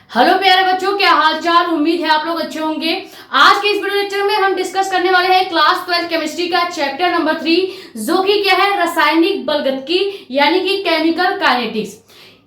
Hello प्यारे बच्चों, क्या हाल चाल। उम्मीद है आप लोग अच्छे होंगे। आज के इस वीडियो लेक्चर में हम डिस्कस करने वाले हैं क्लास 12 केमिस्ट्री का चैप्टर नंबर 3, जो कि क्या है, रासायनिक बलगतिकी यानी कि केमिकल काइनेटिक्स।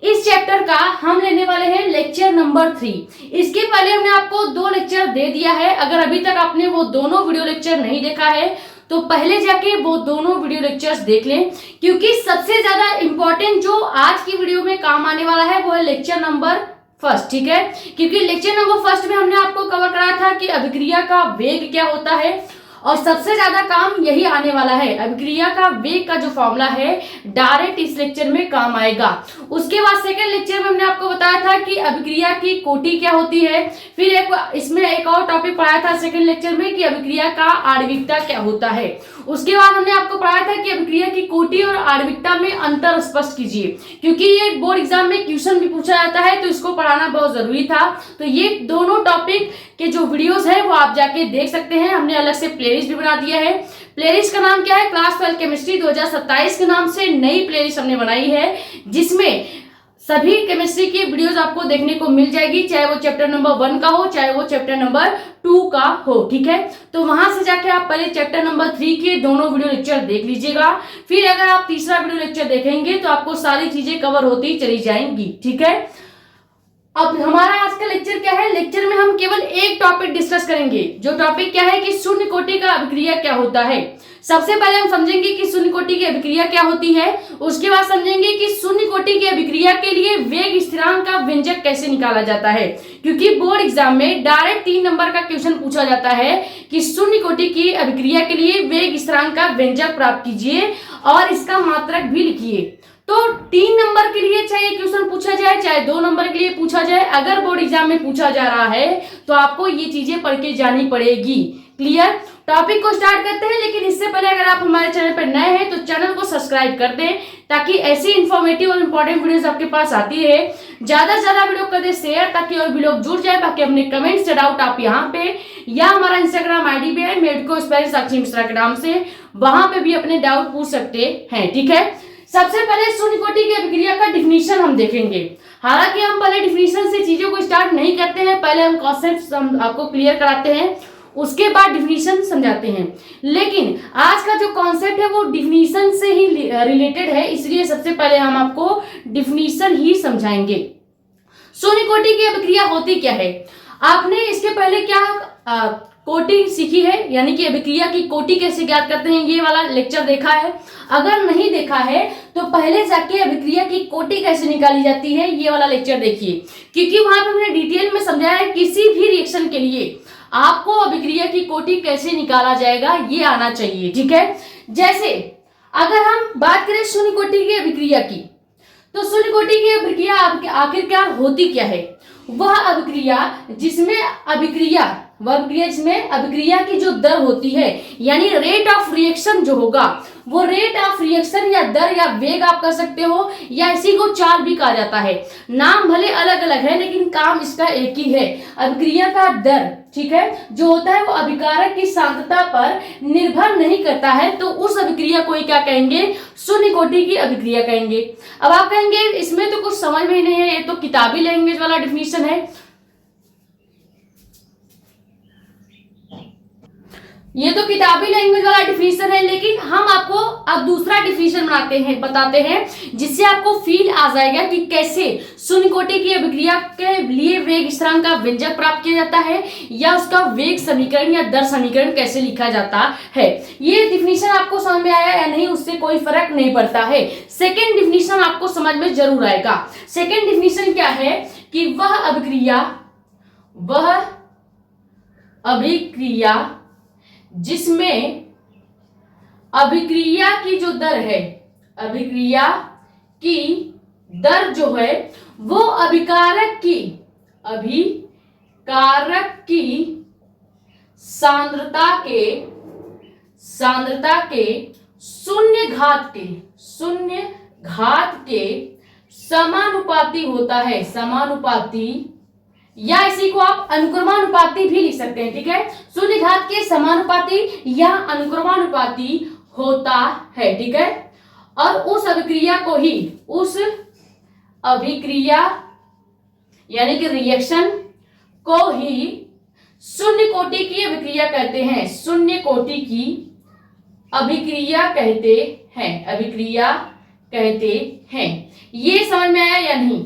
इस चैप्टर का हम लेने वाले हैं लेक्चर नंबर 3। इसके पहले हमने आपको 2 लेक्चर दे दिया है। अगर अभी तक आपने वो दोनों वीडियो लेक्चर नहीं देखा है तो पहले जाके वो दोनों वीडियो लेक्चर्स देख लें, क्योंकि सबसे ज्यादा इंपॉर्टेंट जो आज की वीडियो में काम आने वाला है वो है लेक्चर नंबर फर्स्ट। ठीक है, क्योंकि लेक्चर नंबर फर्स्ट में हमने आपको कवर कराया था कि अभिक्रिया का वेग क्या होता है, और सबसे ज्यादा काम यही आने वाला है। अभिक्रिया का वेग का जो फॉर्मूला है डायरेक्ट इस लेक्चर में काम आएगा। उसके बाद सेकंड लेक्चर में हमने आपको बताया था कि अभिक्रिया की कोटि क्या होती है। फिर इसमें एक और टॉपिक पढ़ाया था सेकंड लेक्चर में कि अभिक्रिया का आणविकता क्या होता है। उसके बाद हमने आपको पढ़ाया था कि अभिक्रिया की कोटि और आणविकता में अंतर स्पष्ट कीजिए, क्योंकि ये बोर्ड एग्जाम में क्वेश्चन भी पूछा जाता है, तो इसको पढ़ाना बहुत जरूरी था। तो ये दोनों टॉपिक के जो वीडियोस है वो आप जाके देख सकते हैं। हमने अलग से प्लेलिस्ट भी बना दिया है। प्लेलिस्ट का नाम क्या है, क्लास 12 केमिस्ट्री 2027 के नाम से नई प्लेलिस्ट हमने बनाई है, जिसमें सभी केमिस्ट्री की वीडियोस आपको देखने को मिल जाएगी, चाहे वो चैप्टर नंबर 1 का हो, चाहे वो चैप्टर नंबर 2 का हो। ठीक है, तो वहां से जाके आप पहले चैप्टर नंबर 3 के दोनों वीडियो लेक्चर देख लीजिएगा। फिर अगर आप तीसरा वीडियो लेक्चर देखेंगे तो आपको सारी चीजें कवर होती चली जाएंगी। ठीक है, अब हमारा आज का लेक्चर क्या है, लेक्चर में हम केवल एक टॉपिक डिस्कस करेंगे। जो टॉपिक क्या है कि शून्य कोटि का अभिक्रिया क्या होता है। सबसे पहले हम समझेंगे कि शून्य कोटि की अभिक्रिया क्या होती है। उसके बाद समझेंगे कि शून्य कोटि की अभिक्रिया के लिए वेग स्थिरांक का व्यंजक कैसे निकाला जाता है, क्योंकि बोर्ड एग्जाम में डायरेक्ट 3 नंबर का क्वेश्चन पूछा जाता है कि शून्य कोटि की अभिक्रिया के लिए वेग स्थिरांक का व्यंजक प्राप्त कीजिए और इसका मात्रक भी लिखिए। तो 3 नंबर के लिए चाहे क्वेश्चन पूछा जाए, चाहे 2 नंबर के लिए पूछा जाए, अगर बोर्ड एग्जाम में पूछा जा रहा है तो आपको ये चीजें पढ़ के जानी पड़ेगी। क्लियर, टॉपिक को स्टार्ट करते हैं। लेकिन इससे पहले अगर आप हमारे चैनल पर नए हैं तो चैनल को सब्सक्राइब कर दें, ताकि ऐसी इंफॉर्मेटिव और इंपॉर्टेंट वीडियोस आपके पास आती रहे। ज्यादा से ज्यादा वीडियो कर दे शेयर, ताकि और भी लोग जुड़ जाए। बाकी अपने कमेंट्स से डाउट आप यहाँ पे या हमारा इंस्टाग्राम आईडी पे है मेडको स्पेलिंग साक्षी मिश्रा के नाम से, वहां पे भी अपने डाउट पूछ सकते हैं। ठीक है, सबसे पहले शून्य कोटि की अभिक्रिया का डिफिनीशन हम देखेंगे। हालांकि हम पहले डिफिनीशन से चीजों को स्टार्ट नहीं करते हैं, पहले हम कॉन्सेप्ट आपको क्लियर कराते हैं, उसके बाद डिफिनीशन समझाते हैं। लेकिन आज का जो कॉन्सेप्ट है वो डिफिनीशन से ही रिलेटेड है, इसलिए सबसे पहले हम आपको डिफिनीशन ही समझाएंगे। शून्य कोटि की अभिक्रिया होती क्या है। आपने इसके पहले क्या कोटि सीखी है, यानी कि अभिक्रिया की कोटि कैसे ज्ञात करते हैं, ये वाला लेक्चर देखा है। अगर नहीं देखा है तो पहले जाके अभिक्रिया की कोटि कैसे निकाली जाती है ये वाला लेक्चर देखिए, क्योंकि वहां पे हमने डिटेल में समझाया है किसी भी रिएक्शन के लिए आपको अभिक्रिया की कोटि कैसे निकाला जाएगा ये आना चाहिए। ठीक है, जैसे अगर हम बात करें शून्य कोटि की अभिक्रिया की, तो शून्य कोटि की अभिक्रिया आखिरकार होती क्या है। वह अभिक्रिया जिसमें अभिक्रिया की जो दर होती है, यानी रेट ऑफ रिएक्शन जो होगा, वो रेट ऑफ रिएक्शन या दर या वेग आप कर सकते हो, या इसी को चाल भी कहा जाता है। नाम भले अलग अलग है लेकिन काम इसका एक ही है, अभिक्रिया का दर। ठीक है, जो होता है वो अभिकारक की सांद्रता पर निर्भर नहीं करता है, तो उस अभिक्रिया को क्या कहेंगे, शून्य कोटि की अभिक्रिया कहेंगे। अब आप कहेंगे इसमें तो कुछ समझ में नहीं है, ये तो किताबी लैंग्वेज वाला डिफिनीशन है। ये तो किताबी लैंग्वेज वाला डिफिनीशन है, लेकिन हम आपको अब दूसरा डिफिनीशन बताते हैं, जिससे आपको फील आ जाएगा कि कैसे शून्य कोटि की अभिक्रिया के लिए वेग स्थिरांक का व्यंजक प्राप्त किया जाता है, या उसका वेग समीकरण या दर समीकरण कैसे लिखा जाता है। ये डिफिनीशन आपको समझ में आया या नहीं उससे कोई फर्क नहीं पड़ता है। सेकेंड डिफिनीशन आपको समझ में जरूर आएगा। सेकेंड डिफिनीशन क्या है कि वह अभिक्रिया जिसमें अभिक्रिया की जो दर है, अभिक्रिया की दर जो है वो अभिकारक की सांद्रता के शून्य घात के समानुपाती होता है, समानुपाती, या इसी को आप अनुक्रमानुपाती भी लिख सकते हैं। ठीक है, शून्य घात के समानुपाती या अनुक्रमानुपाती होता है। ठीक है, और उस अभिक्रिया यानी कि रिएक्शन को ही शून्य कोटि की अभिक्रिया कहते हैं, शून्य कोटि की अभिक्रिया कहते हैं, अभिक्रिया कहते हैं। ये समझ में आया या नहीं?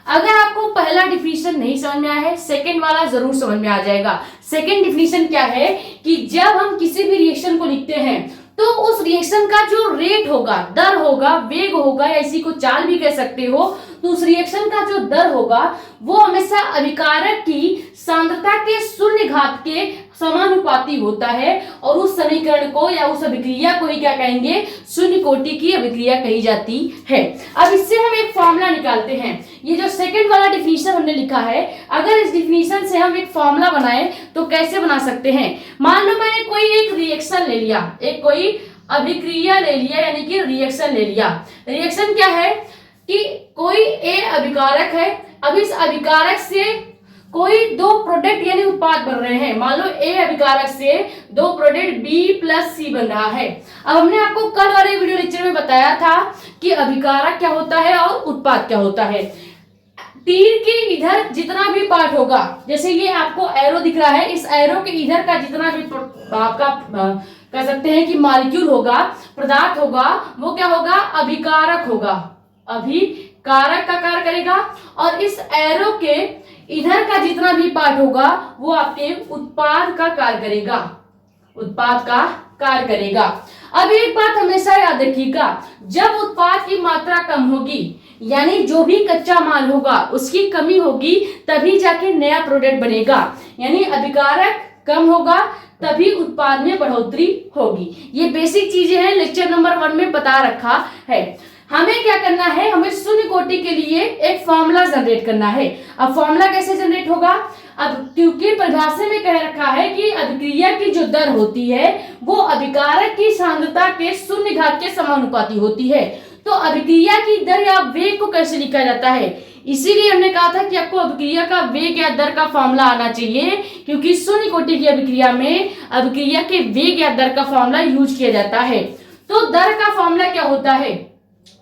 अगर आपको पहला डिफिनीशन नहीं समझ में आया है, सेकंड वाला जरूर समझ में आ जाएगा। सेकंड डिफिनीशन क्या है कि जब हम किसी भी रिएक्शन को लिखते हैं तो उस रिएक्शन का जो रेट होगा, दर होगा, वेग होगा, या इसी को चाल भी कह सकते हो, तो उस रिएक्शन का जो दर होगा वो हमेशा अभिकारक की सांद्रता के शून्य घात के समानुपाती होता है, और उस समीकरण को या उस अभिक्रिया को ही क्या कहेंगे? शून्य कोटि की अभिक्रिया कही जाती है। अब इससे हम एक फॉर्मूला निकालते हैं। ये जो सेकंड वाला डिफिनीशन हमने लिखा है, अगर इस डिफिनीशन से हम एक फॉर्मूला बनाए तो कैसे बना सकते हैं? मान लो मैंने कोई एक रिएक्शन ले लिया, एक कोई अभिक्रिया ले लिया, यानी कि रिएक्शन ले लिया। रिएक्शन क्या है कि कोई ए अभिकारक है, अब इस अभिकारक से कोई दो प्रोडक्ट यानी उत्पाद बन रहे हैं। मान लो ए अभिकारक से दो प्रोडक्ट बी प्लस सी बन रहा है। अब हमने आपको कल वाले वीडियो लेक्चर में बताया था कि अभिकारक क्या होता है और उत्पाद क्या होता है। तीर के इधर जितना भी पार्ट होगा, जैसे ये आपको एरो दिख रहा है, इस एरो के इधर का जितना भी आपका कह सकते हैं कि मॉलिक्यूल होगा, पदार्थ होगा, वो क्या होगा? अभिकारक होगा, अभिकारक का कार्य करेगा। और इस एरो के इधर का जितना भी पार्ट होगा वो आपके उत्पाद का कार्य करेगा, उत्पाद का कार्य करेगा। अब एक बात हमेशा याद रखिएगा, जब उत्पाद की मात्रा कम होगी, यानी जो भी कच्चा माल होगा उसकी कमी होगी, तभी जाके नया प्रोडक्ट बनेगा। यानी अभिकारक कम होगा तभी उत्पाद में बढ़ोतरी होगी। ये बेसिक चीजें हैं, लेक्चर नंबर 1 में बता रखा है। हमें क्या करना है? हमें शून्य कोटि के लिए एक फॉर्मूला जनरेट करना है। अब फॉर्मूला कैसे जनरेट होगा? अब क्योंकि परिभाषा में कह रखा है कि अभिक्रिया की जो दर होती है वो अभिकारक की सांद्रता के शून्य घात के समानुपाती होती है, तो अभिक्रिया की दर या वेग को कैसे लिखा जाता है? इसीलिए हमने कहा था कि आपको अभिक्रिया का वेग या दर का फॉर्मूला आना चाहिए, क्योंकि शून्य कोटि की अभिक्रिया में अभिक्रिया के वेग या दर का फॉर्मूला यूज किया जाता है। तो दर का फॉर्मूला क्या होता है?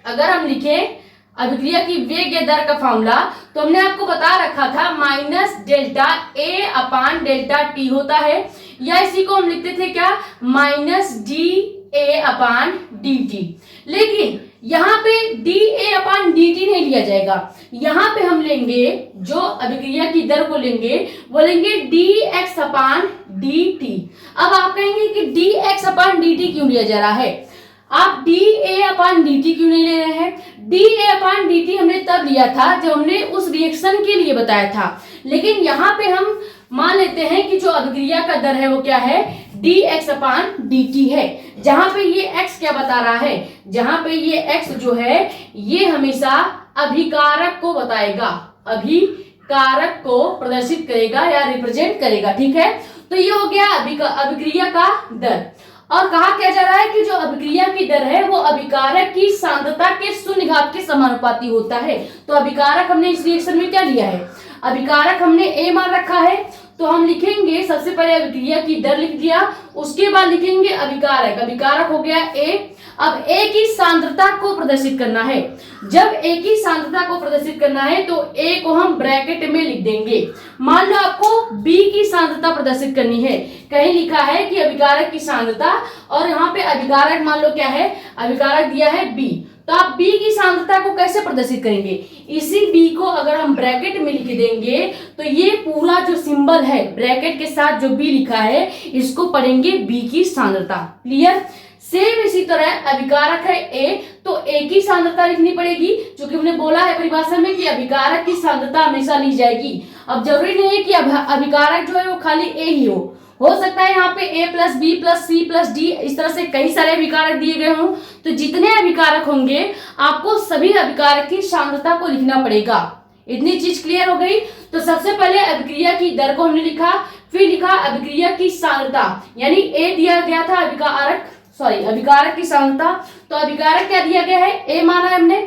अगर हम लिखें अभिक्रिया की वेग या दर का फॉर्मूला, तो हमने आपको बता रखा था minus delta A upon delta T होता है, या इसी को हम लिखते थे क्या? Minus D A upon D T. लेकिन यहाँ पे D A upon D T नहीं लिया जाएगा, यहाँ पे हम लेंगे जो अभिक्रिया की दर को लेंगे वो लेंगे डी एक्स अपान डी टी। अब आप कहेंगे कि डी एक्स अपान डी टी क्यों लिया जा रहा है? आप D A upon D T क्यों नहीं ले रहे हैं? D A upon D T हमने तब लिया था जब हमने उस रिएक्शन के लिए बताया था, लेकिन यहाँ पे हम मान लेते हैं कि जो अभिक्रिया का दर है वो क्या है? डी एक्स अपान डी टी है। जहां पे ये एक्स क्या बता रहा है? जहां पे ये एक्स जो है ये हमेशा अभिकारक को बताएगा, अभिकारक को प्रदर्शित करेगा या रिप्रेजेंट करेगा। ठीक है, तो ये हो गया अभिक्रिया का दर। और कहा क्या जा रहा है कि जो अभिक्रिया की दर है वो अभिकारक की सांद्रता के शून्य घात के समानुपाती होता है। तो अभिकारक हमने इस रिएक्शन में क्या लिया है? अभिकारक हमने ए मान रखा है, तो हम लिखेंगे सबसे पहले अभिक्रिया की दर लिख दिया, उसके बाद लिखेंगे अभिकारक। अभिकारक हो गया ए। अब ए की सांद्रता को प्रदर्शित करना है। जब ए की सांद्रता को प्रदर्शित करना है तो ए को हम ब्रैकेट में लिख देंगे। मान लो आपको बी की सांद्रता प्रदर्शित करनी है, कहीं लिखा है कि अभिकारक की सांद्रता, और यहाँ पे अभिकारक मान लो क्या है? अभिकारक दिया है बी, तो आप बी की सांद्रता को कैसे प्रदर्शित करेंगे? इसी बी को अगर हम ब्रैकेट में लिख देंगे तो ये पूरा जो सिंबल है ब्रैकेट के साथ जो बी लिखा है इसको पढ़ेंगे बी की सांद्रता। क्लियर? सेम इसी तरह अभिकारक है ए, तो ए की सांद्रता लिखनी पड़ेगी, क्योंकि हमने बोला है परिभाषा में कि अभिकारक की सांद्रता हमेशा ली जाएगी। अब जरूरी नहीं है कि अभिकारक जो है वो खाली ए ही हो सकता है यहाँ पे A plus B plus C plus D इस तरह से कई सारे अभिकारक दिए गए हों। तो जितने अभिकारक होंगे आपको सभी अभिकारक की सांद्रता को लिखना पड़ेगा। इतनी चीज क्लियर हो गई? तो सबसे पहले अभिक्रिया की दर को हमने लिखा, फिर लिखा अभिक्रिया की सांद्रता, यानी ए दिया गया था अभिकारक की सांद्रता। तो अभिकारक क्या दिया गया है? ए माना है हमने,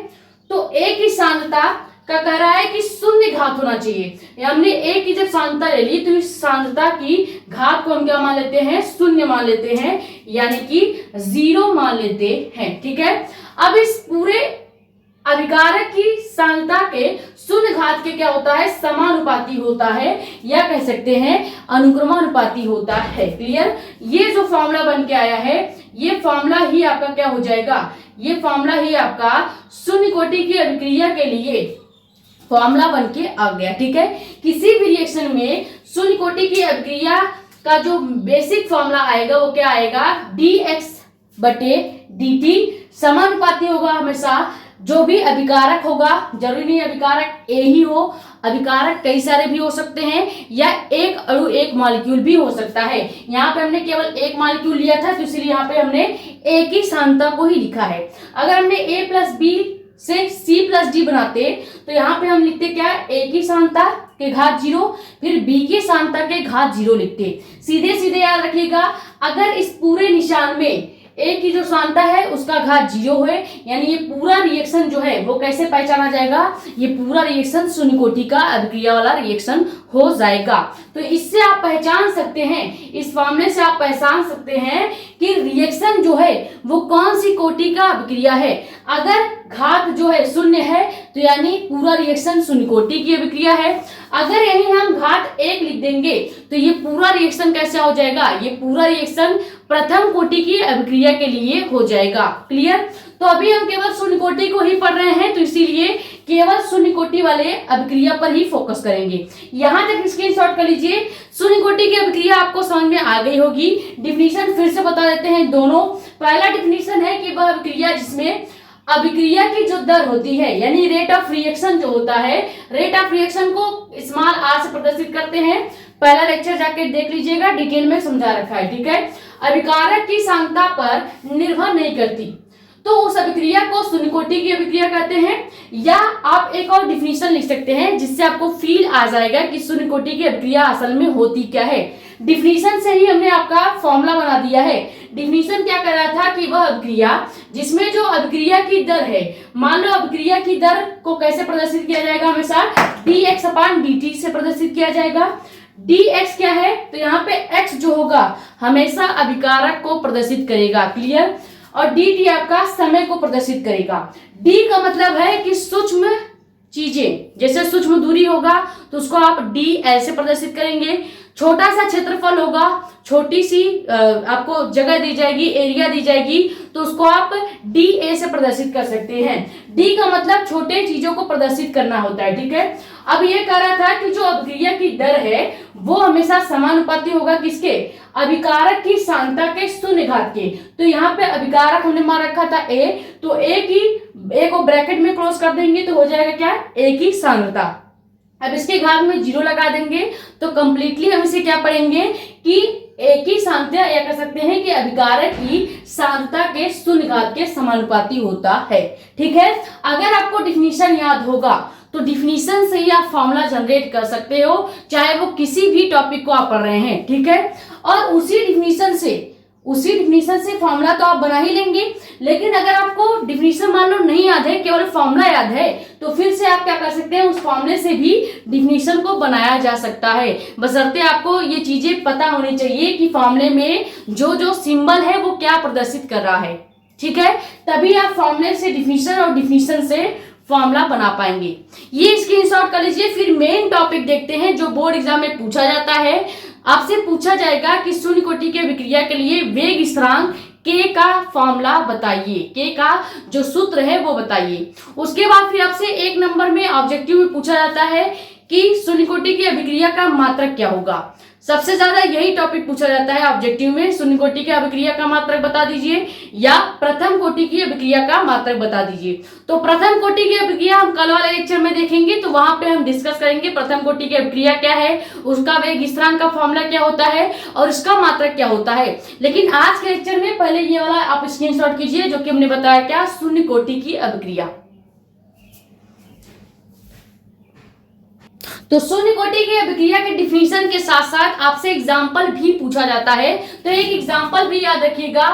तो ए की सांद्रता का कह रहा है कि शून्य घात होना चाहिए। हमने ए की जब सांद्रता ले ली तो इस सांद्रता की घात को हम क्या मान लेते हैं? शून्य मान लेते हैं, यानी कि 0 मान लेते हैं। ठीक है, अब इस पूरे अभिकारक की सांद्रता के शून्य घात के क्या होता है, समानुपाती होता है, या कह सकते हैं अनुक्रमानुपाती होता है। क्लियर। ये जो फॉर्मूला बन के आया है, ये फॉर्मूला ही आपका क्या हो जाएगा, ये फॉर्मूला ही आपका शून्य कोटि की अभिक्रिया के लिए फॉर्मूला बन के आ गया। ठीक है। किसी भी रिएक्शन में शून्य कोटि की अभिक्रिया का जो बेसिक फॉर्मूला आएगा वो क्या आएगा, dx/dt समानुपाती होगा हमेशा। जो भी अभिकारक होगा, जरूरी नहीं अभिकारक ए ही हो, अभिकारक कई सारे भी हो सकते हैं, या एक अणु एक मॉलिक्यूल भी हो सकता है। यहाँ पे हमने केवल एक मॉलिक्यूल लिया था तो इसलिए यहाँ पे हमने ए की सांद्रता को ही लिखा है। अगर हमने a प्लस बी से c प्लस डी बनाते तो यहाँ पे हम लिखते क्या, a की सांद्रता के घात 0, फिर b की सांद्रता के घात 0 लिखते। सीधे सीधे याद रखिएगा, अगर इस पूरे निशान में a की जो सांद्रता है उसका घात 0 है, यानी ये पूरा रिएक्शन जो है वो कैसे पहचाना जाएगा, ये पूरा रिएक्शन शून्य कोटि का अभिक्रिया वाला रिएक्शन हो जाएगा। तो इससे आप पहचान सकते हैं, इस फॉर्मूले से आप पहचान सकते हैं कि रिएक्शन जो है वो कौन सी कोटि का अभिक्रिया है। अगर घात जो है शून्य है तो यानी पूरा रिएक्शन शून्य कोटि की अभिक्रिया है। अगर यही हम घात 1 लिख देंगे तो ये पूरा रिएक्शन कैसा हो जाएगा, ये पूरा रिएक्शन प्रथम कोटि की अभिक्रिया के लिए हो जाएगा। क्लियर। तो अभी हम केवल शून्य कोटि को ही पढ़ रहे हैं तो इसीलिए केवल शून्य कोटि वाले अभिक्रिया पर ही फोकस करेंगे। यहां तक स्क्रीनशॉट कर लीजिए। शून्य कोटि की अभिक्रिया आपको समझ में आ गई होगी। डिफिनीशन फिर से बता देते हैं दोनों। पहला डिफिनीशन है कि वह अभिक्रिया जिसमें अभिक्रिया की जो दर होती है, यानी रेट ऑफ रिएक्शन जो होता है, रेट ऑफ रिएक्शन को स्मॉल r से प्रदर्शित करते हैं। पहला लेक्चर जाके देख लीजिएगा, डिटेल में समझा रखा है। ठीक है। अभिकारक की सांद्रता पर निर्भर नहीं करती तो उस अभिक्रिया को शून्य कोटि की अभिक्रिया कहते हैं। या आप एक और डिफिनीशन लिख सकते हैं जिससे आपको फील आ जाएगा कि शून्य कोटि की अभिक्रिया असल में होती क्या है। डिफिनीशन से ही हमने आपका फॉर्मूला बना दिया है। डिफिनीशन क्या कर रहा था कि वह अभिक्रिया जिसमें जो अभिक्रिया की दर है, मान लो अभिक्रिया की दर को कैसे प्रदर्शित किया जाएगा, हमेशा dx/dt से प्रदर्शित किया जाएगा। dx क्या है, तो यहाँ पे x जो होगा हमेशा अभिकारक को प्रदर्शित करेगा। क्लियर। और dt आपका समय को प्रदर्शित करेगा। d का मतलब है कि सूक्ष्म चीजें, जैसे सूक्ष्म दूरी होगा तो उसको आप dl से प्रदर्शित करेंगे। छोटा सा क्षेत्रफल होगा, छोटी सी आपको जगह दी जाएगी, एरिया दी जाएगी, तो उसको आप dA से प्रदर्शित कर सकते हैं। d का मतलब छोटे चीजों को प्रदर्शित करना होता है। ठीक है। अब ये कह रहा था कि जो अभिक्रिया की दर है वो हमेशा समानुपाती होगा किसके, अभिकारक की सांद्रता के शून्य घात के। तो यहाँ पे अभिकारक हमने मान रखा था a, तो a को ब्रैकेट में क्लोज कर देंगे तो हो जाएगा क्या, a की सांद्रता। अब इसके घात में 0 लगा देंगे तो कंप्लीटली हम इसे क्या पढ़ेंगे कि a की सांद्रता, या कह सकते हैं कि अभिकारक की सांद्रता के शून्य घात के समानुपाती होता है। ठीक है। अगर आपको डिफिनीशन याद होगा तो डिफिनीशन से ही आप फॉर्मूला जनरेट कर सकते हो, चाहे वो किसी भी टॉपिक को आप पढ़ रहे हैं। ठीक है। और उसी डिफिनीशन से फॉर्मूला तो आप बना ही लेंगे। लेकिन अगर आपको डिफिनीशन मान लो नहीं याद है, केवल फॉर्मूला याद है, तो फिर से आप क्या कर सकते हैं, उस फॉर्मूले से भी डिफिनीशन को बनाया जा सकता है। बशर्ते आपको ये चीजें पता होनी चाहिए कि फॉर्मूले में जो जो सिंबल है वो क्या प्रदर्शित कर रहा है। ठीक है। तभी आप फॉर्मूले से डिफिनीशन और डिफिनीशन से फॉर्मूला बना पाएंगे। ये स्क्रीनशॉट कर लीजिए। फिर मेन टॉपिक देखते हैं जो बोर्ड एग्जाम में पूछा जाता है। आपसे पूछा जाएगा कि शून्य कोटि के अभिक्रिया के लिए वेग स्थिरांक K का फॉर्मूला बताइए, K का जो सूत्र है वो बताइए। उसके बाद फिर आपसे 1 नंबर में ऑब्जेक्टिव में पूछा जाता है कि शून्य कोटि की अभिक्रिया का मात्रक क्या होगा। सबसे ज्यादा यही टॉपिक पूछा जाता है ऑब्जेक्टिव में, शून्य कोटि की अभिक्रिया का मात्रक बता दीजिए या प्रथम कोटि की अभिक्रिया का मात्रक बता दीजिए। तो प्रथम कोटि की अभिक्रिया हम कल वाले लेक्चर में देखेंगे, तो वहां पे हम डिस्कस करेंगे प्रथम कोटि की अभिक्रिया क्या है, उसका वेग स्थिरांक का फॉर्मूला क्या होता है और इसका मात्रक क्या होता है। लेकिन आज के लेक्चर में पहले ये वाला आप स्क्रीनशॉट कीजिए जो कि हमने बताया क्या, शून्य कोटि की अभिक्रिया। तो शून्य कोटि की अभिक्रिया के डिफिनीशन के साथ साथ आपसे एग्जाम्पल भी पूछा जाता है। तो एक एग्जाम्पल भी याद रखिएगा।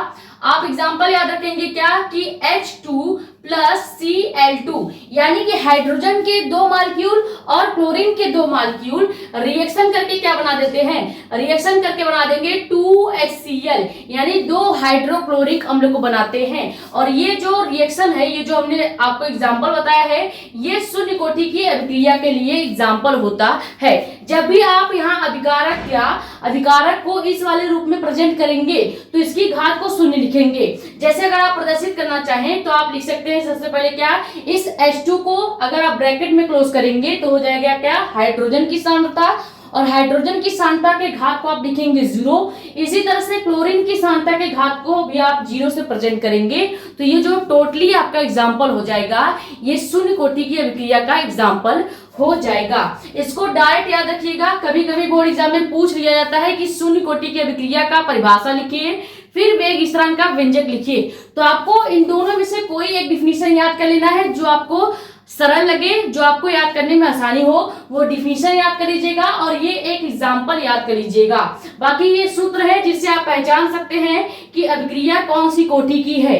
आप एग्जाम्पल याद रखेंगे क्या कि H2 प्लस Cl2, यानी कि हाइड्रोजन के 2 मॉलिक्यूल और क्लोरीन के 2 मॉलिक्यूल रिएक्शन करके क्या बना देते हैं, रिएक्शन करके बना देंगे 2HCl, यानी 2 हाइड्रोक्लोरिक अम्ल को बनाते हैं। और ये जो रिएक्शन है, ये जो हमने आपको एग्जांपल बताया है, ये शून्य कोटि की अभिक्रिया के लिए एग्जांपल होता है। जब भी आप यहाँ अभिकारक या अभिकारक को इस वाले रूप में प्रेजेंट करेंगे तो इसकी घात को शून्य लिखेंगे। जैसे अगर आप प्रदर्शित करना चाहें तो आप लिख सकते हैं सबसे पहले क्या, इस H2 को अगर आप ब्रैकेट में क्लोज करेंगे तो हो जाएगा क्या, हाइड्रोजन की सांद्रता, और हाइड्रोजन की सांद्रता के घात को आप लिखेंगे 0। इसी तरह से क्लोरीन की सांद्रता के घात को भी आप 0 से प्रेजेंट करेंगे। तो ये जो टोटली आपका एग्जाम्पल हो जाएगा, ये शून्य कोटि की अभिक्रिया का एग्जाम्पल हो जाएगा। इसको डायरेक्ट याद रखिएगा, कभी कभी बोर्ड एग्जाम में पूछ लिया जाता है कि शून्य कोटि की अभिक्रिया का परिभाषा लिखिए, फिर वेग स्थिरांक का व्यंजक लिखिए। तो आपको इन दोनों में से कोई एक डिफिनीशन याद कर लेना है, जो आपको सरल लगे, जो आपको याद करने में आसानी हो, वो डिफिनीशन याद कर लीजिएगा और ये एक एग्जाम्पल याद कर लीजिएगा। बाकी ये सूत्र है जिससे आप पहचान सकते हैं कि अभिक्रिया कौन सी कोटि की है।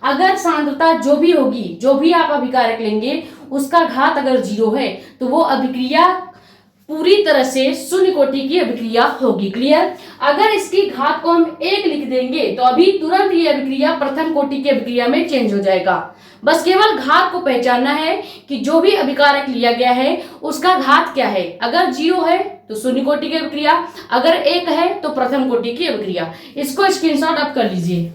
अगर सांद्रता जो भी होगी, जो भी आप अभिकारक लेंगे, उसका घात अगर 0 है तो वो अभिक्रिया पूरी तरह से शून्य कोटि की अभिक्रिया होगी। क्लियर? अगर इसकी घात को हम 1 लिख देंगे तो अभी तुरंत ये अभिक्रिया प्रथम कोटि की अभिक्रिया में चेंज हो जाएगा। बस केवल घात को पहचानना है कि जो भी अभिकारक लिया गया है उसका घात क्या है। अगर 0 है तो शून्य कोटि की अभिक्रिया, अगर 1 है तो प्रथम कोटि की अभिक्रिया। इसको स्क्रीनशॉट आप कर लीजिए।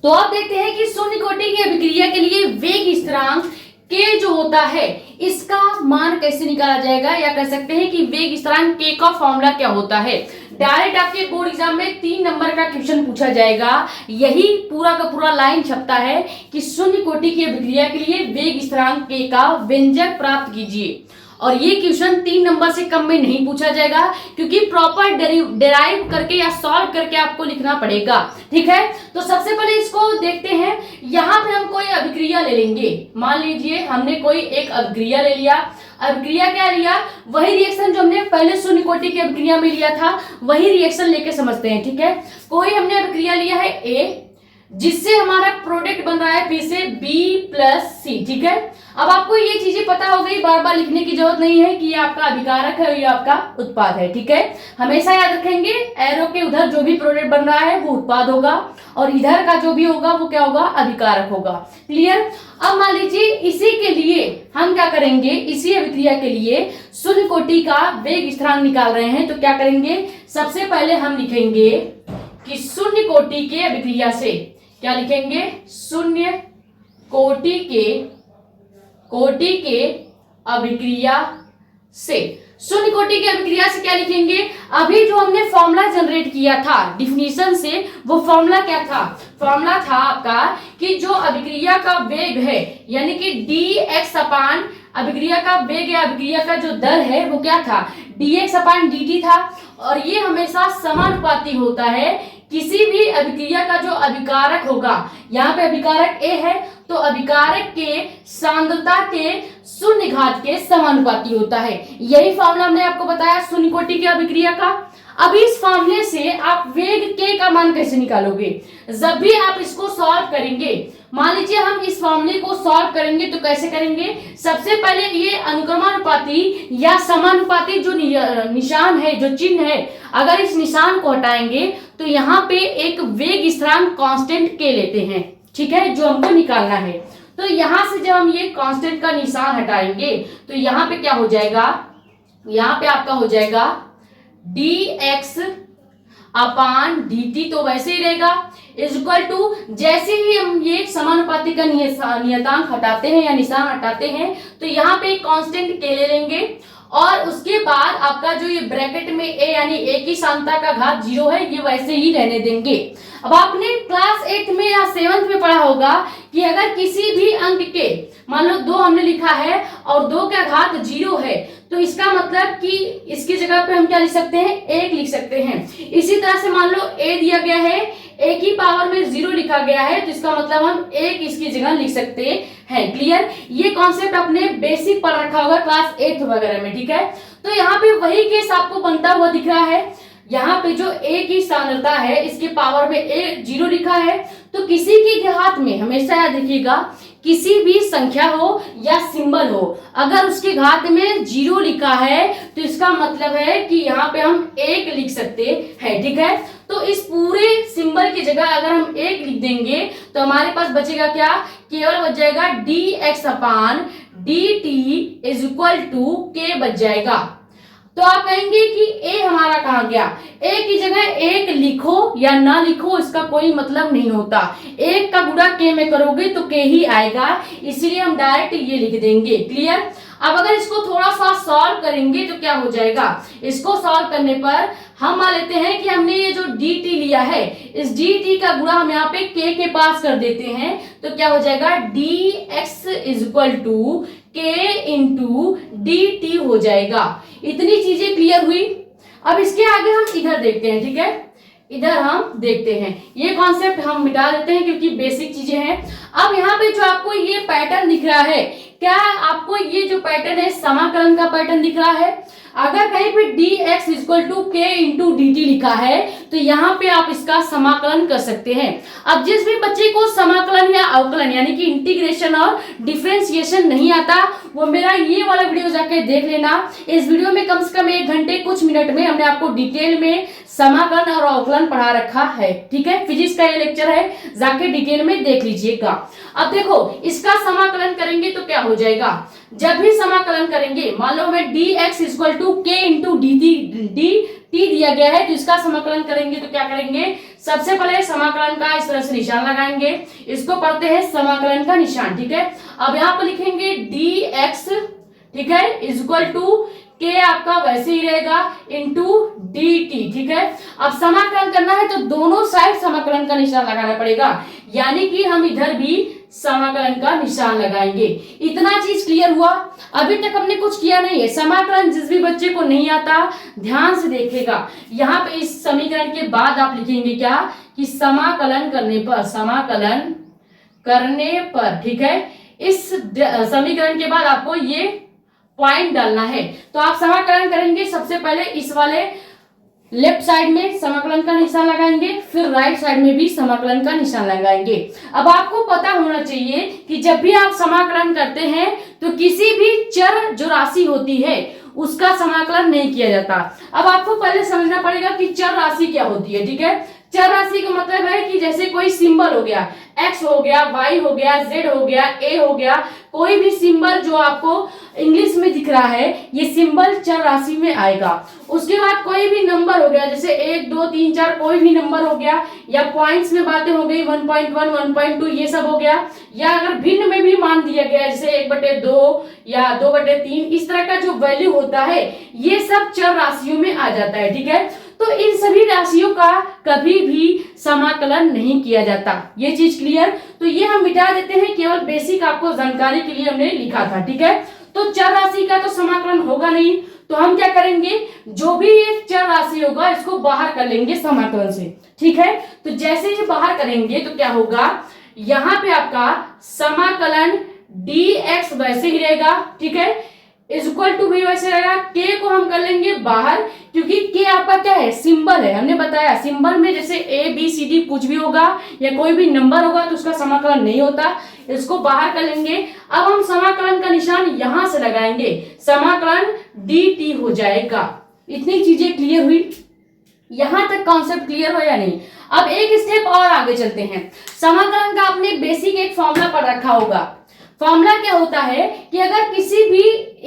तो आप देखते हैं कि शून्य कोटि की अभिक्रिया के लिए वेग स्थिरांक K जो होता है, इसका मान कैसे निकाला जाएगा, या कह सकते हैं कि वेग स्थिरांक K का फॉर्मूला क्या होता है। डायरेक्ट आपके बोर्ड एग्जाम में 3 नंबर का क्वेश्चन पूछा जाएगा। यही पूरा का पूरा लाइन छपता है कि शून्य कोटि की अभिक्रिया के लिए वेग स्थिरांक K का व्यंजक प्राप्त कीजिए। और ये क्वेश्चन 3 नंबर से कम में नहीं पूछा जाएगा, क्योंकि प्रॉपर डेराइव करके या सॉल्व करके आपको लिखना पड़ेगा। ठीक है, तो सबसे पहले इसको देखते हैं। यहाँ पे हम कोई अभिक्रिया ले लेंगे। मान लीजिए हमने कोई एक अभिक्रिया ले लिया। अभिक्रिया क्या लिया, वही रिएक्शन जो हमने पहले शून्य कोटि की अभिक्रिया में लिया था, वही रिएक्शन लेके समझते हैं। ठीक है, कोई हमने अभिक्रिया लिया है A, जिससे हमारा प्रोडक्ट बन रहा है फिर से B+C। ठीक है, अब आपको ये चीजें पता हो गई, बार बार लिखने की जरूरत नहीं है कि ये आपका अभिकारक है और ये आपका उत्पाद है। ठीक है, हमेशा याद रखेंगे एरो के उधर जो भी प्रोडक्ट बन रहा है वो उत्पाद होगा और इधर का जो भी होगा वो क्या होगा, अभिकारक होगा। क्लियर? अब मान लीजिए इसी के लिए हम क्या करेंगे, इसी अभिक्रिया के लिए शून्य कोटि का वेग स्थिरांक निकाल रहे हैं। तो क्या करेंगे, सबसे पहले हम लिखेंगे कि शून्य कोटि के अभिक्रिया से, क्या लिखेंगे, शून्य कोटि के अभिक्रिया से, शून्य कोटि की अभिक्रिया से क्या लिखेंगे, अभी जो हमने फॉर्मूला जनरेट किया था डिफिनीशन से, वो फॉर्मूला क्या था, फॉर्मूला था आपका कि जो अभिक्रिया का वेग है, यानी कि dx अपान अभिक्रिया का वेग या अभिक्रिया का जो दर है वो क्या था, dx अपान dt था। और ये हमेशा समानुपाती होता है किसी भी अभिक्रिया का जो अभिकारक होगा। यहाँ पे अभिकारक A है तो अभिकारक के सांद्रता के शून्य घात के समानुपाती होता है। यही फॉर्मूला हमने आपको बताया शून्य कोटि की अभिक्रिया का। अब इस फॉर्मूले से आप वेग K का मान कैसे निकालोगे, जब भी आप इसको सॉल्व करेंगे, मान लीजिए हम इस फॉर्मूले को सॉल्व करेंगे तो कैसे करेंगे, सबसे पहले ये अनुक्रमानुपाती या समानुपाती जो निशान है, जो चिन्ह है, अगर इस निशान को हटाएंगे तो यहाँ पे एक वेग स्थिरांक कांस्टेंट K लेते हैं। ठीक है, जो हमको निकालना है। तो यहाँ से जब हम ये कांस्टेंट का निशान हटाएंगे तो यहाँ पे क्या हो जाएगा, यहाँ पे आपका हो जाएगा dx अपान dt, तो वैसे ही रहेगा, इज इक्वल टू, जैसे ही हम ये समानुपाती का नियतांक हटाते हैं या निशान हटाते हैं तो यहाँ पे कांस्टेंट K ले लेंगे और उसके बाद आपका जो ये ब्रैकेट में A यानी A की सांद्रता का घात 0 है, ये वैसे ही रहने देंगे। अब आपने क्लास 8 में या 7th में पढ़ा होगा कि अगर किसी भी अंक के, मान लो 2 हमने लिखा है और 2 का घात 0 है, तो इसका मतलब कि इसकी जगह पे हम क्या लिख सकते हैं, 1 लिख सकते हैं। इसी तरह से मान लो A दिया गया है, A की पावर में 0 लिखा गया है, तो इसका मतलब हम 1 इसकी जगह लिख सकते हैं। क्लियर? ये कॉन्सेप्ट आपने बेसिक पढ़ रखा होगा क्लास 8 वगैरह में। ठीक है, तो यहाँ पे वही केस आपको बनता हुआ दिख रहा है। यहाँ पे जो a की सांद्रता है इसके पावर में a 0 लिखा है, तो किसी के घात में हमेशा याद रखिएगा, किसी भी संख्या हो या सिंबल हो, अगर उसके घात में 0 लिखा है तो इसका मतलब है कि यहाँ पे हम 1 लिख सकते हैं। ठीक है, तो इस पूरे सिंबल की जगह अगर हम 1 लिख देंगे तो हमारे पास बचेगा क्या, केवल बच जाएगा dx upon dt is equal to k बच जाएगा। तो आप कहेंगे कि a हमारा कहाँ गया, a की जगह 1 लिखो या ना लिखो इसका कोई मतलब नहीं होता, 1 का गुणा k में करोगे तो k ही आएगा, इसलिए हम डायरेक्ट ये लिख देंगे। क्लियर। अब अगर इसको थोड़ा सा सॉल्व करेंगे तो क्या हो जाएगा, इसको सॉल्व करने पर हम मान लेते हैं कि हमने ये जो dt लिया है, इस dt का गुणा हम यहाँ पे k के पास कर देते हैं, तो क्या हो जाएगा dx is equal to k into dt हो जाएगा। इतनी चीजें क्लियर हुई। अब इसके आगे हम इधर देखते हैं। ठीक है, इधर हम देखते हैं, ये कॉन्सेप्ट हम मिटा देते हैं क्योंकि बेसिक चीजें हैं। अब यहाँ पे जो आपको ये पैटर्न दिख रहा है, क्या आपको ये जो पैटर्न है समाकलन का पैटर्न दिख रहा है? अगर कहीं पे dx equal to k into dt लिखा है तो यहाँ पे आप इसका समाकलन कर सकते हैं। अब जिस भी बच्चे को समाकलन या अवकलन यानी कि इंटीग्रेशन और डिफरेंशिएशन नहीं आता, वो मेरा ये वाला वीडियो जाके देख लेना। इस वीडियो में कम से कम 1 घंटे कुछ मिनट में हमने आपको डिटेल में समाकलन और अवकलन पढ़ा रखा है। ठीक है, फिजिक्स का ये लेक्चर है, जाके डिटेल में देख लीजिएगा। अब देखो, इसका समाकलन करेंगे तो क्या हो जाएगा, जब भी समाकलन करेंगे, मान लो हमें dx equal to k into dt दिया गया है, तो इसका समाकलन करेंगे तो क्या करेंगे, सबसे पहले समाकलन का इस तरह से निशान लगाएंगे, इसको पढ़ते हैं समाकलन का निशान। ठीक है, अब यहाँ पर लिखेंगे dx, ठीक है, इक्वल टू k आपका वैसे ही रहेगा इंटू dt। ठीक है, अब समाकलन करना है तो दोनों साइड समाकलन का निशान लगाना पड़ेगा, यानी कि हम इधर भी समाकलन का निशान लगाएंगे। इतना चीज क्लियर हुआ। अभी तक हमने कुछ किया नहीं है। समाकलन जिस भी बच्चे को नहीं आता ध्यान से देखेगा, यहाँ पे इस समीकरण के बाद आप लिखेंगे क्या, कि समाकलन करने पर, समाकलन करने पर, ठीक है, इस समीकरण के बाद आपको ये पॉइंट डालना है। तो आप समाकलन करेंगे, सबसे पहले इस वाले लेफ्ट साइड में समाकलन का निशान लगाएंगे, फिर राइट साइड में भी समाकलन का निशान लगाएंगे। अब आपको पता होना चाहिए कि जब भी आप समाकलन करते हैं तो किसी भी चर जो राशि होती है उसका समाकलन नहीं किया जाता। अब आपको पहले समझना पड़ेगा कि चर राशि क्या होती है। ठीक है, चर राशि का मतलब है कि जैसे कोई सिंबल हो गया, x हो गया, y हो गया, z हो गया, a हो गया, कोई भी सिंबल जो आपको इंग्लिश में दिख रहा है ये सिंबल चर राशि में आएगा। उसके बाद कोई भी नंबर हो गया, जैसे 1 2 3 4 कोई भी नंबर हो गया, या पॉइंट्स में बातें हो गई 1.1 1.2 ये सब हो गया, या अगर भिन्न में भी मान दिया गया जैसे 1/2 या 2/3, इस तरह का जो वैल्यू होता है ये सब चर राशियों में आ जाता है। ठीक है, तो इन सभी राशियों का कभी भी समाकलन नहीं किया जाता। ये चीज क्लियर। तो ये हम मिटा देते हैं, केवल बेसिक आपको जानकारी के लिए हमने लिखा था। ठीक है, तो चर राशि का तो समाकलन होगा नहीं, तो हम क्या करेंगे, जो भी ये चर राशि होगा इसको बाहर कर लेंगे समाकलन से। ठीक है, तो जैसे ये बाहर करेंगे तो क्या होगा, यहाँ पे आपका समाकलन dx वैसे ही रहेगा। ठीक है, इक्वल टू भी वैसे रहेगा, k को हम कर लेंगे बाहर, क्योंकि k आपका क्या है, सिंबल है। हमने बताया सिंबल में जैसे a b c d कुछ भी होगा या कोई भी नंबर होगा तो उसका समाकलन नहीं होता, इसको बाहर कर लेंगे। अब हम समाकलन का निशान यहां से लगाएंगे, समाकलन dt हो जाएगा। इतनी चीजें क्लियर हुई, यहां तक कॉन्सेप्ट क्लियर हो या नहीं? अब एक स्टेप और आगे चलते हैं। समाकलन का आपने बेसिक एक फॉर्मूला पढ़ रखा होगा। फॉर्मूला क्या होता है कि अगर किसी भी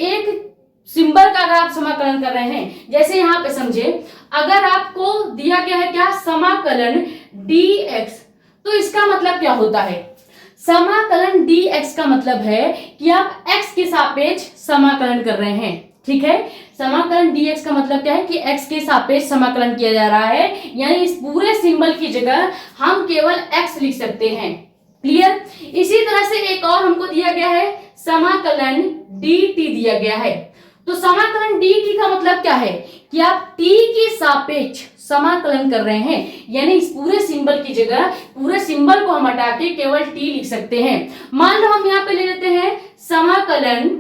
एक सिंबल का अगर आप समाकलन कर रहे हैं, जैसे यहाँ पे समझे, अगर आपको दिया गया है क्या, समाकलन dx, तो इसका मतलब क्या होता है, समाकलन dx का मतलब है कि आप x के सापेक्ष समाकलन कर रहे हैं। ठीक है, समाकलन dx का मतलब क्या है कि x के सापेक्ष समाकलन किया जा रहा है, यानी इस पूरे सिंबल की जगह हम केवल x लिख सकते हैं। क्लियर। इसी तरह से एक और हमको दिया गया है, समाकलन dt दिया गया है। तो समाकलन dt का मतलब क्या है कि आप t के सापेक्ष समाकलन कर रहे हैं, यानी इस पूरे सिंबल की जगह पूरे सिंबल को हम हटा के केवल t लिख सकते हैं। मान लो हम यहाँ पे ले लेते हैं समाकलन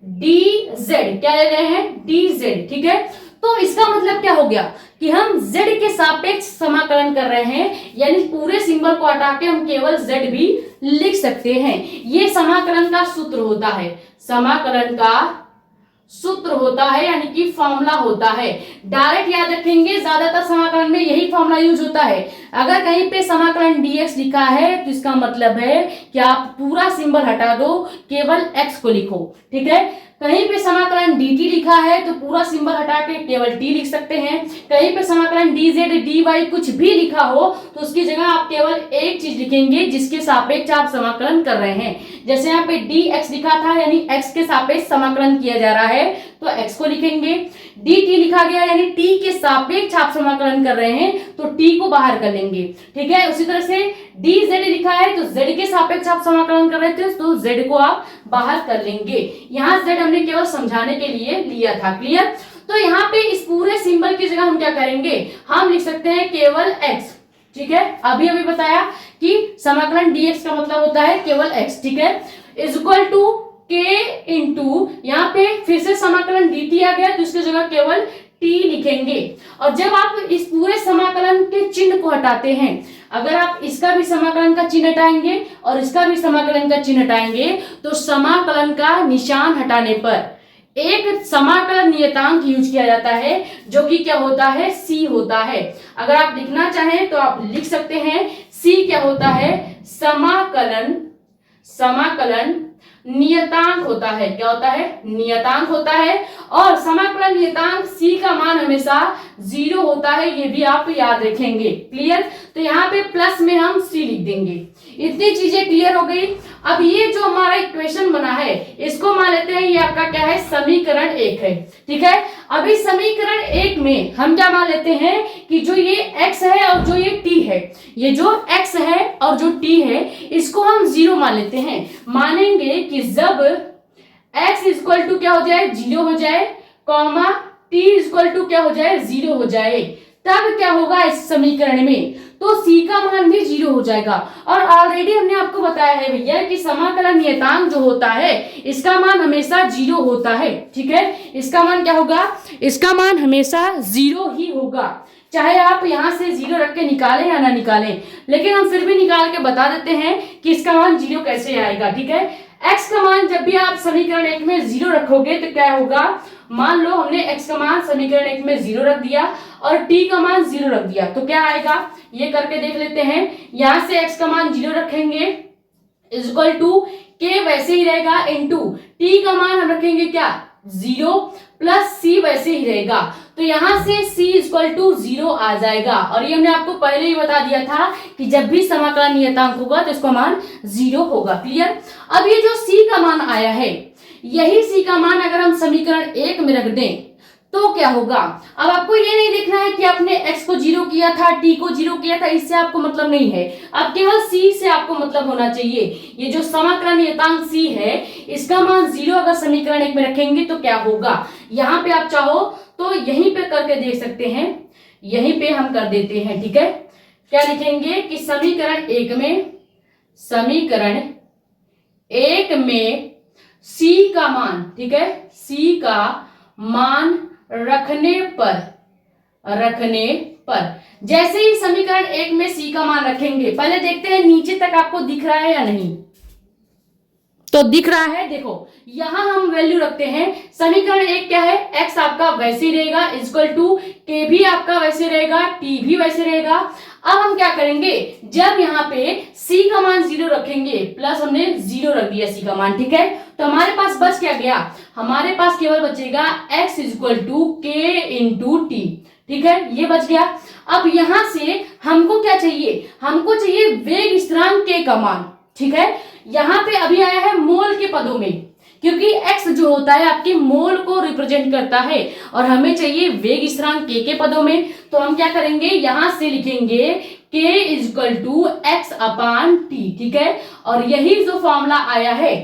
dz, क्या ले रहे हैं, dz। ठीक है, तो इसका मतलब क्या हो गया कि हम z के सापेक्ष समाकलन कर रहे हैं, यानी पूरे सिंबल को हटा के हम केवल z भी लिख सकते हैं। ये समाकलन का सूत्र होता है, समाकलन का सूत्र होता है, यानी कि फॉर्मूला होता है। डायरेक्ट याद रखेंगे, ज्यादातर समाकलन में यही फॉर्मूला यूज होता है। अगर कहीं पे समाकलन dx लिखा है तो इसका मतलब है कि आप पूरा सिंबल हटा दो, केवल x को लिखो, ठीक है। कहीं पे समाकलन dt लिखा है तो पूरा सिंबल हटा के केवल t लिख सकते हैं। कहीं पे समाकलन dz dy कुछ भी लिखा हो तो उसकी जगह आप केवल एक चीज लिखेंगे जिसके सापेक्ष आप समाकलन कर रहे हैं। जैसे यहाँ पे dx लिखा था, यानी x के सापेक्ष समाकलन किया जा रहा है तो x को लिखेंगे। dt लिखा गया यानी t के सापेक्ष आप समाकलन कर रहे हैं तो t को बाहर कर लेंगे, ठीक है। उसी तरह से dz लिखा है तो z के सापेक्ष आप समाकलन कर रहे थे तो z को आप बाहर कर लेंगे। यहाँ z हमने केवल समझाने के लिए लिया था, क्लियर। तो यहाँ पे इस पूरे सिंबल की जगह हम क्या करेंगे, हम लिख सकते हैं केवल x, ठीक है। अभी बताया कि समाकलन dx का मतलब होता है केवल x, ठीक है, is equal to k into, यहाँ पे फिर से समाकलन dt आ गया तो इसकी जगह केवल t लिखेंगे। और जब आप इस पूरे समाकलन के चिन्ह को हटाते हैं, अगर आप इसका भी समाकलन का चिन्ह हटाएंगे और इसका भी समाकलन का चिन्ह हटाएंगे तो समाकलन का निशान हटाने पर एक समाकलन नियतांक यूज किया जाता है जो कि क्या होता है, c होता है। अगर आप लिखना चाहें तो आप लिख सकते हैं c क्या होता है, समाकलन नियतांक होता है। क्या होता है, नियतांक होता है। और समाकलन नियतांक c का मान हमेशा 0 होता है, ये भी आप याद रखेंगे, क्लियर। तो यहाँ पे प्लस में हम c लिख देंगे। इतनी चीजें क्लियर हो गई। अब ये जो हमारा इक्वेशन बना है इसको मान लेते हैं ये आपका क्या है, समीकरण 1 है, ठीक है। अभी समीकरण 1 में हम क्या मान लेते हैं कि जो ये x है और जो ये t है, ये जो x है और जो t है इसको हम 0 मान लेते हैं। मानेंगे कि जब x इक्वल टू क्या हो जाए, 0 हो जाए, कॉमा t इक्वल टू क्या हो जाए, 0 हो जाए, तब क्या होगा इस समीकरण में, तो c का मान भी 0 हो जाएगा। और ऑलरेडी हमने आपको बताया है भैया कि समाकलन नियतांक जो होता है इसका मान हमेशा 0 होता है, ठीक है। इसका मान क्या होगा, इसका मान हमेशा 0 ही होगा, चाहे आप यहां से 0 रख के निकालें या ना निकालें, लेकिन हम फिर भी निकाल के बता देते हैं कि इसका मान 0 कैसे आएगा, ठीक है। x का मान जब भी आप समीकरण 1 में 0 रखोगे तो क्या होगा, मान लो हमने x का मान समीकरण 1 में 0 रख दिया और t का मान 0 रख दिया तो क्या आएगा, ये करके देख लेते हैं। यहां से x का मान 0 रखेंगे इज इक्वल टू k वैसे ही रहेगा इंटू t का मान हम रखेंगे क्या, 0 प्लस c वैसे ही रहेगा, तो यहां से c इक्वल टू 0 आ जाएगा। और ये हमने आपको पहले ही बता दिया था कि जब भी समाकलन नियतांक होगा तो इसका मान 0 होगा, क्लियर। अब ये जो c का मान आया है, यही c का मान अगर हम समीकरण 1 में रख दें तो क्या होगा। अब आपको ये नहीं देखना है कि आपने x को 0 किया था, t को 0 किया था, इससे आपको मतलब नहीं है, अब केवल c से आपको मतलब होना चाहिए। ये जो समाकलन नियतांक c है इसका मान 0 अगर समीकरण 1 में रखेंगे तो क्या होगा, यहाँ पे आप चाहो तो यहीं पे करके देख सकते हैं, यहीं पे हम कर देते हैं, ठीक है। क्या लिखेंगे कि समीकरण 1 में c का मान, ठीक है, c का मान रखने पर जैसे ही समीकरण 1 में c का मान रखेंगे, पहले देखते हैं नीचे तक आपको दिख रहा है या नहीं, तो दिख रहा है, देखो यहां हम वैल्यू रखते हैं। समीकरण 1 क्या है, x आपका वैसे ही रहेगा इक्वल टू k भी आपका वैसे रहेगा, t भी वैसे रहेगा। अब हम क्या करेंगे, जब यहाँ पे c का मान 0 रखेंगे, प्लस हमने 0 रख दिया c का मान, ठीक है, तो हमारे पास बच क्या गया, हमारे पास केवल बचेगा x equal to k into T, ठीक है, ये बच गया। अब यहां से हमको क्या चाहिए, हमको चाहिए वेग स्थिरांक k का मान, ठीक है। यहाँ पे अभी आया है मोल के पदों में, क्योंकि x जो होता है आपके मोल को रिप्रेजेंट करता है और हमें चाहिए वेग स्थिरांक k के पदों में, तो हम क्या करेंगे, यहां से लिखेंगे k equal to x upon t, ठीक है। और यही जो फॉर्मूला आया है,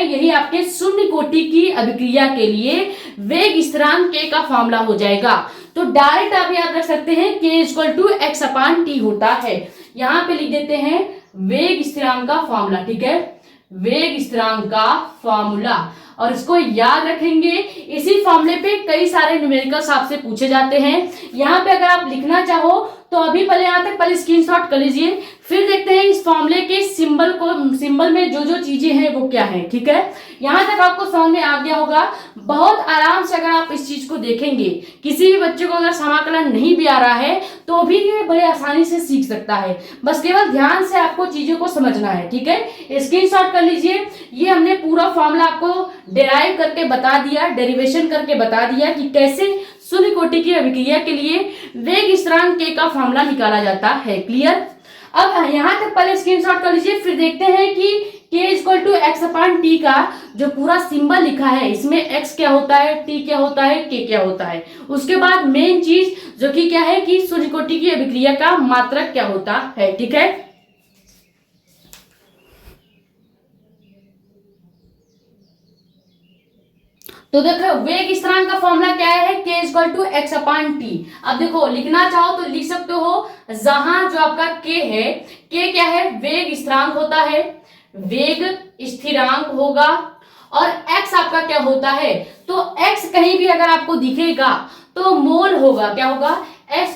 यही आपके शून्य कोटि की अभिक्रिया के लिए वेग स्थिरांक k का फॉर्मूला हो जाएगा। तो डायरेक्ट आप याद रख सकते हैं k equal to x upon t होता है। यहाँ पे लिख देते हैं वेग स्थिरांक का फॉर्मूला, ठीक है, वेग स्थिरांक का फॉर्मूला। और इसको याद रखेंगे। इसी फॉर्मूले पे कई सारे न्यूमेरिकल्स आपसे पूछे जाते हैं। यहाँ पे अगर आप लिखना चाहो तो अभी पहले यहाँ तक पहले स्क्रीनशॉट कर लीजिए, फिर देखते हैं इस फॉर्मूले के सिंबल में जो जो चीजें हैं वो क्या है। ठीक है, यहाँ तक आपको समझ में आ गया होगा। बहुत आराम से अगर आप इस चीज को देखेंगे, किसी भी बच्चे को अगर समाकलन नहीं भी आ रहा है तो भी ये बड़े आसानी से सीख सकता है। बस केवल ध्यान से आपको चीजों को समझना है। ठीक है, स्क्रीनशॉट कर लीजिए। ये हमने पूरा फॉर्मूला आपको डेराइव करके बता दिया, डेरिवेशन करके बता दिया कि कैसे शून्य कोटि की अभिक्रिया के लिए वेग स्थिरांक के का फॉर्मूला निकाला जाता है। क्लियर? अब यहां तक पहले स्क्रीनशॉट कर लीजिए, फिर देखते हैं कि k equal to X upon T का जो पूरा सिंबल लिखा है, इसमें x क्या होता है, t क्या होता है, k क्या होता है। उसके बाद मेन चीज जो कि क्या है कि शून्य कोटि की अभिक्रिया का मात्रक क्या होता है। ठीक है, तो देखो वेग स्थिरांक का फॉर्मूला क्या है, k equal to X upon T. अब देखो लिखना चाहो तो लिख सकते हो, जहां जो आपका k है, k क्या है, वेग स्थिरांक होता है, वेग स्थिरांक होगा, और x आपका क्या होता है, तो x कहीं भी अगर आपको दिखेगा तो मोल होगा। क्या होगा, x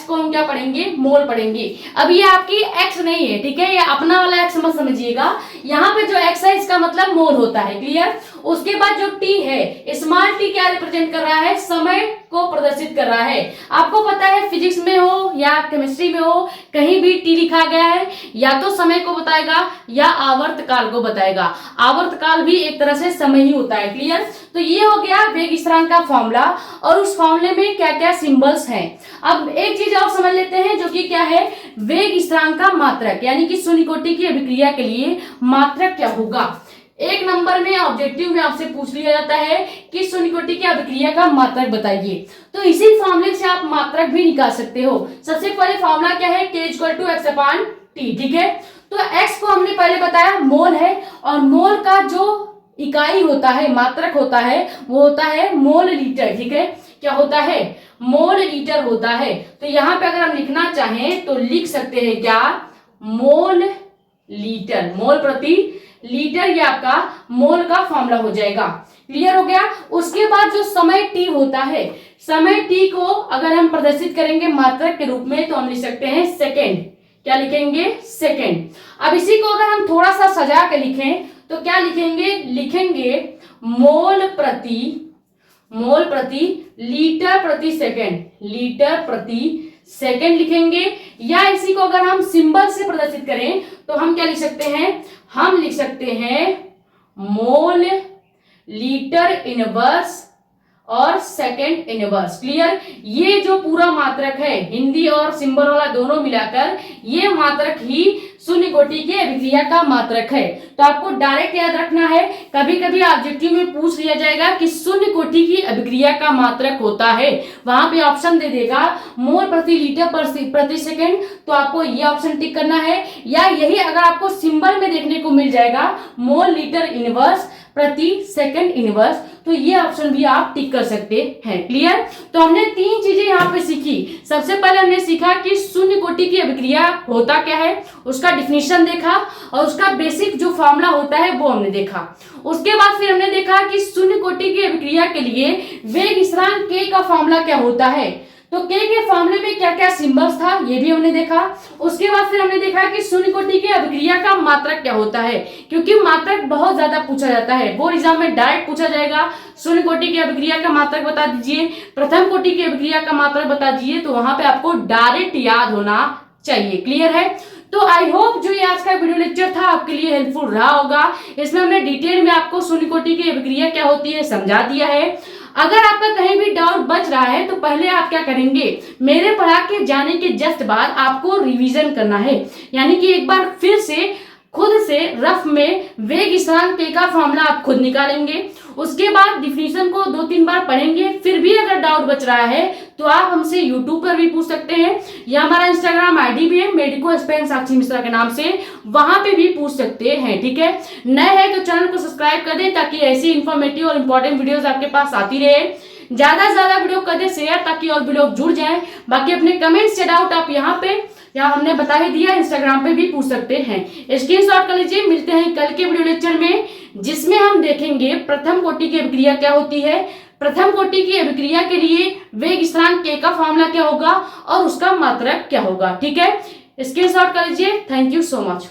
को हम क्या पढ़ेंगे, मोल पढ़ेंगे। अब ये आपकी x नहीं है, ठीक है, ये अपना वाला x मत समझिएगा। यहाँ पे जो x है इसका मतलब मोल होता है। क्लियर? उसके बाद जो t है, स्मॉल t क्या रिप्रेजेंट कर रहा है, समय को प्रदर्शित कर रहा है। आपको पता है फिजिक्स में हो या केमिस्ट्री में हो, कहीं भी t लिखा गया है या तो समय को बताएगा या आवर्त काल को बताएगा। आवर्त काल भी एक तरह से समय ही होता है। क्लियर? तो ये हो गया वेग स्थिरांक का फॉर्मूला, और उस फॉर्मूले में क्या क्या सिंबल्स हैं। अब एक चीज और समझ लेते हैं जो कि क्या है, वेग स्थिरांक का मात्रक, यानी कि शून्य कोटि की अभिक्रिया के लिए मात्रक क्या होगा। एक नंबर में ऑब्जेक्टिव में आपसे पूछ लिया जाता है कि शून्य कोटि की अभिक्रिया का मात्रक बताइए, तो इसी फॉर्मूले से आप मात्रक भी निकाल सकते हो। सबसे पहले फॉर्मूला क्या है, k equal to X upon T. ठीक है, तो x को हमने पहले बताया मोल है, और मोल का जो इकाई होता है, मात्रक होता है, वो होता है मोल लीटर। ठीक है, क्या होता है, मोल लीटर होता है। तो यहाँ पे अगर हम लिखना चाहें तो लिख सकते हैं क्या, मोल लीटर, मोल प्रति लीटर, ये आपका मोल का फॉर्मूला हो जाएगा। क्लियर हो गया? उसके बाद जो समय t होता है, समय t को अगर हम प्रदर्शित करेंगे मात्रक के रूप में तो हम लिख सकते हैं सेकेंड। क्या लिखेंगे, सेकेंड। अब इसी को अगर हम थोड़ा सा सजा के लिखें तो क्या लिखेंगे, लिखेंगे मोल प्रति लीटर प्रति सेकेंड, लीटर प्रति सेकेंड लिखेंगे। या इसी को अगर हम सिंबल से प्रदर्शित करें तो हम क्या लिख सकते हैं, हम लिख सकते हैं मोल लीटर इनवर्स और सेकेंड इनवर्स। क्लियर? ये जो पूरा मात्रक है, हिंदी और सिंबल वाला दोनों मिलाकर, ये मात्रक ही शून्य कोटि की अभिक्रिया का मात्रक है। तो आपको डायरेक्ट याद रखना है, कभी कभी ऑब्जेक्टिव में पूछ लिया जाएगा कि शून्य कोटि की अभिक्रिया का मात्रक होता है, वहां पे ऑप्शन दे देगा मोल प्रति लीटर प्रति सेकेंड, तो आपको ये ऑप्शन टिक करना है। या यही अगर आपको सिंबल में देखने को मिल जाएगा मोल लीटर इनवर्स प्रति सेकंड इनवर्स, तो ये ऑप्शन भी आप टिक कर सकते हैं। क्लियर? तो हमने तीन चीजें यहाँ पे सीखी। सबसे पहले हमने सीखा कि शून्य कोटि की अभिक्रिया होता क्या है, उसका डिफिनीशन देखा, और उसका बेसिक जो फॉर्मूला होता है वो हमने देखा। उसके बाद फिर हमने देखा कि शून्य कोटि की अभिक्रिया के लिए वेग स्थिरांक k का फॉर्मूला क्या होता है, तो k के फॉर्मूले में क्या क्या सिंबल्स था ये भी हमने देखा। उसके बाद फिर हमने देखा कि शून्य कोटि की अभिक्रिया का मात्रक क्या होता है, क्योंकि मात्रक बहुत ज्यादा पूछा जाता है, बोर्ड एग्जाम में डायरेक्ट पूछा जाएगा शून्य कोटि की अभिक्रिया का मात्रक बता दीजिए, प्रथम कोटि की अभिक्रिया का मात्रक बता दीजिए, तो वहां पे आपको डायरेक्ट याद होना चाहिए। क्लियर है? तो आई होप जो ये आज का वीडियो लेक्चर था आपके लिए हेल्पफुल रहा होगा। इसमें हमने डिटेल में आपको शून्य कोटि की अभिक्रिया क्या होती है समझा दिया है। अगर आपका कहीं भी डाउट बच रहा है तो पहले आप क्या करेंगे, मेरे पढ़ा के जाने के जस्ट बाद आपको रिवीजन करना है, यानी कि एक बार फिर से खुद से रफ में वेग स्थिरांक k का फॉर्मूला आप खुद निकालेंगे। उसके बाद डिफिनीशन को 2-3 बार पढ़ेंगे। फिर भी अगर डाउट बच रहा है तो आप हमसे यूट्यूब पर भी पूछ सकते हैं, या हमारा इंस्टाग्राम आईडी भी है मेडिको स्पेन साक्षी मिश्रा के नाम से, वहां पे भी पूछ सकते हैं। ठीक है, नए हैं तो चैनल को सब्सक्राइब कर दें ताकि ऐसी इंफॉर्मेटिव और इंपॉर्टेंट वीडियोस आपके पास आती रहे। ज्यादा से ज्यादा वीडियो कर दे शेयर ताकि और भी लोग जुड़ जाएं। बाकी अपने कमेंट्स या डाउट आप यहाँ पे यहाँ हमने बता ही दिया, इंस्टाग्राम पे भी पूछ सकते हैं। स्क्रीनशॉट कर लीजिए। मिलते हैं कल के वीडियो लेक्चर में, जिसमें हम देखेंगे प्रथम कोटि की अभिक्रिया क्या होती है, प्रथम कोटि की अभिक्रिया के लिए वेग स्थिरांक K का फॉर्मूला क्या होगा और उसका मात्रक क्या होगा। ठीक है, स्क्रीनशॉट कर लीजिए। Thank you so much.